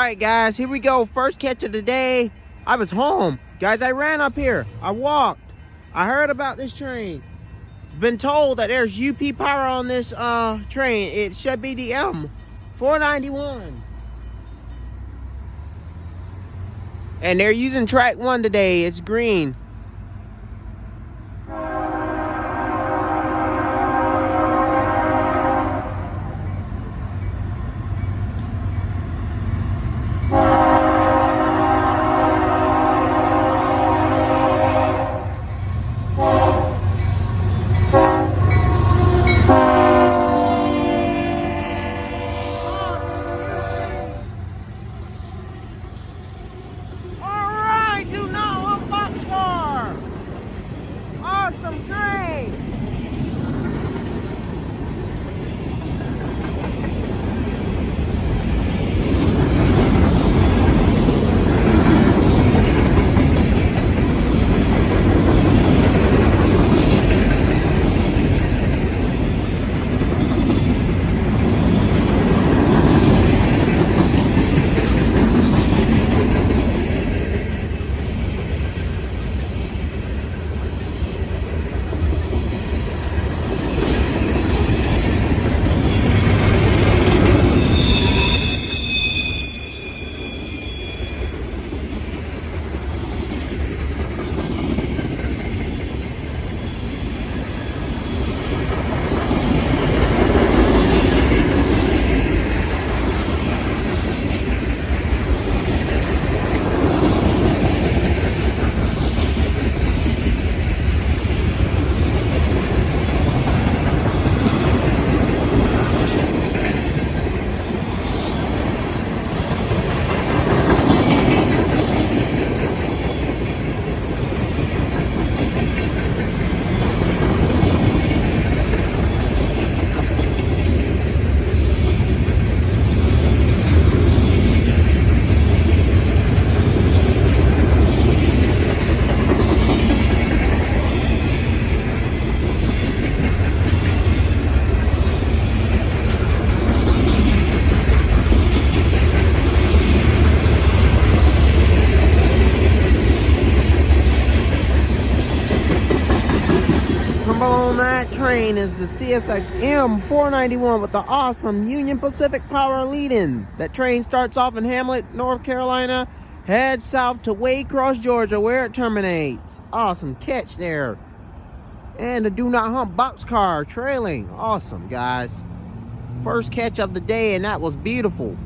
right, guys, here we go. First catch of the day. I was home. Guys, I ran up here. I walked. I heard about this train. Been told that there's UP power on this train. It should be the M491. And they're using track 1 today. It's green. Alright, do not on Boxcar. Awesome train. On that train is the CSX M491 with the awesome Union Pacific power lead-in. That train starts off in Hamlet, North Carolina, heads south to Waycross, Georgia, where it terminates. Awesome catch there. And the Do Not Hump Boxcar trailing. Awesome, guys. First catch of the day, and that was beautiful.